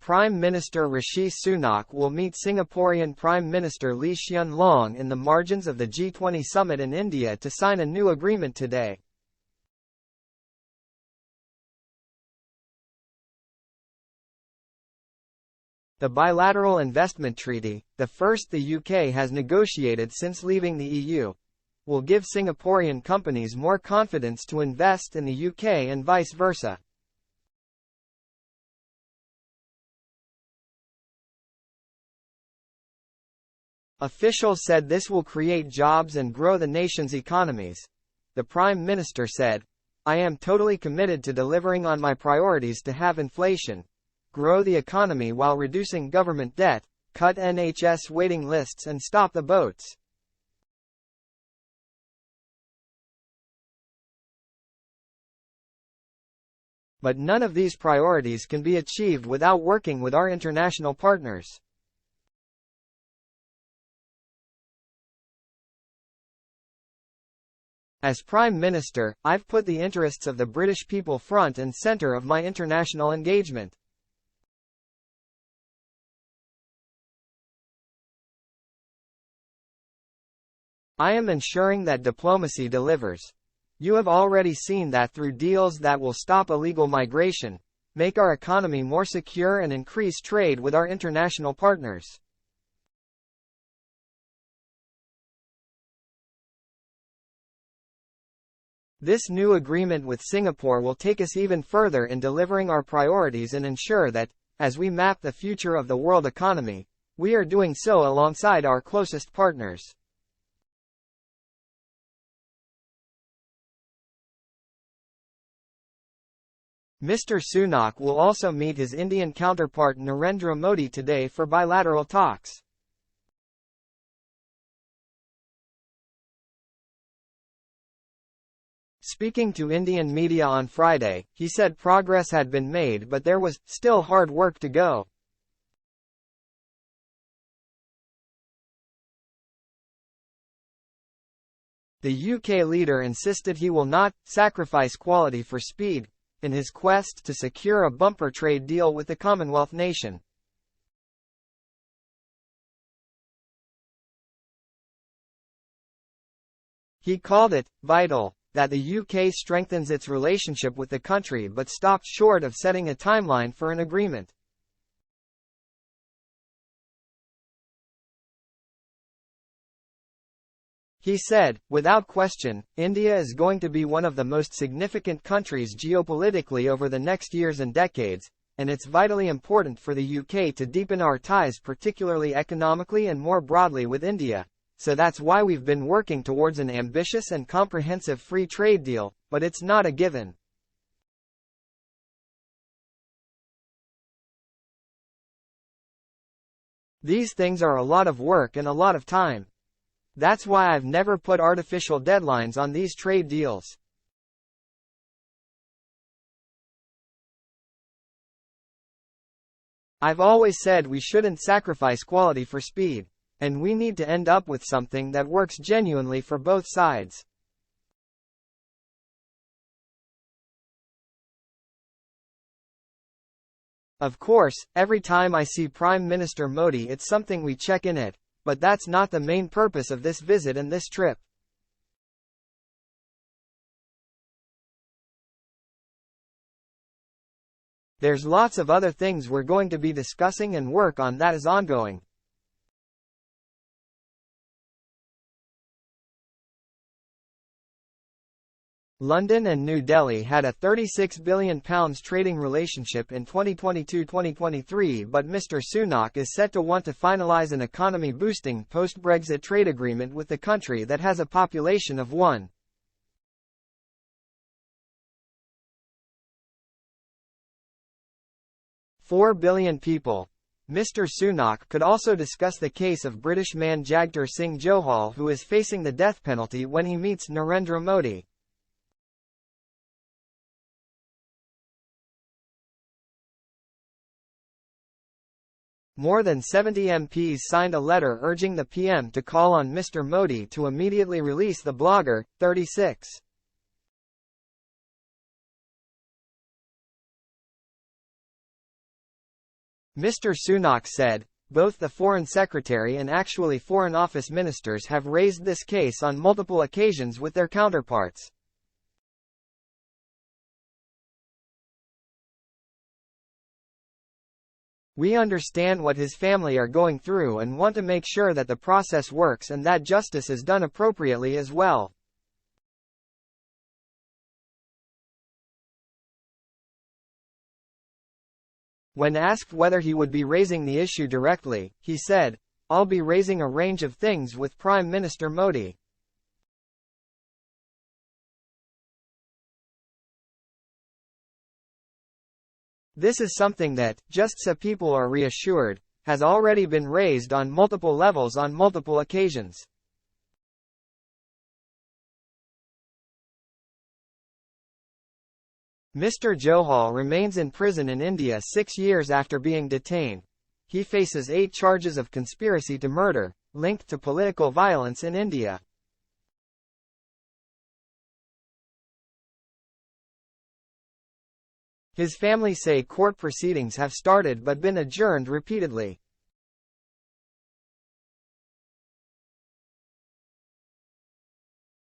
Prime Minister Rishi Sunak will meet Singaporean Prime Minister Lee Hsien Loong in the margins of the G20 summit in India to sign a new agreement today. The bilateral investment treaty, the first the UK has negotiated since leaving the EU, will give Singaporean companies more confidence to invest in the UK and vice versa. Officials said this will create jobs and grow the nation's economies. The Prime Minister said, "I am totally committed to delivering on my priorities to have inflation, grow the economy while reducing government debt, cut NHS waiting lists and stop the boats." But none of these priorities can be achieved without working with our international partners. As Prime Minister, I've put the interests of the British people front and centre of my international engagement. I am ensuring that diplomacy delivers. You have already seen that through deals that will stop illegal migration, make our economy more secure and increase trade with our international partners. This new agreement with Singapore will take us even further in delivering our priorities and ensure that, as we map the future of the world economy, we are doing so alongside our closest partners. Mr. Sunak will also meet his Indian counterpart Narendra Modi today for bilateral talks. Speaking to Indian media on Friday, he said progress had been made but there was still hard work to go. The UK leader insisted he will not sacrifice quality for speed in his quest to secure a bumper trade deal with the Commonwealth nation. He called it vital that the UK strengthens its relationship with the country but stopped short of setting a timeline for an agreement. He said, "Without question, India is going to be one of the most significant countries geopolitically over the next years and decades, and it's vitally important for the UK to deepen our ties, particularly economically and more broadly with India. So that's why we've been working towards an ambitious and comprehensive free trade deal, but it's not a given." These things are a lot of work and a lot of time. That's why I've never put artificial deadlines on these trade deals. I've always said we shouldn't sacrifice quality for speed. And we need to end up with something that works genuinely for both sides. Of course, every time I see Prime Minister Modi it's something we check in at, but that's not the main purpose of this visit and this trip. There's lots of other things we're going to be discussing and work on that is ongoing. London and New Delhi had a £36 billion trading relationship in 2022-2023, but Mr. Sunak is set to want to finalise an economy-boosting post-Brexit trade agreement with the country that has a population of 1.4 billion people. Mr. Sunak could also discuss the case of British man Jagtar Singh Johal, who is facing the death penalty, when he meets Narendra Modi. More than 70 MPs signed a letter urging the PM to call on Mr. Modi to immediately release the blogger, 36. Mr. Sunak said, both the Foreign Secretary and actually Foreign Office ministers have raised this case on multiple occasions with their counterparts. We understand what his family are going through and want to make sure that the process works and that justice is done appropriately as well. When asked whether he would be raising the issue directly, he said, "I'll be raising a range of things with Prime Minister Modi." This is something that, just so people are reassured, has already been raised on multiple levels on multiple occasions. Mr. Johal remains in prison in India 6 years after being detained. He faces 8 charges of conspiracy to murder, linked to political violence in India. His family say court proceedings have started but been adjourned repeatedly.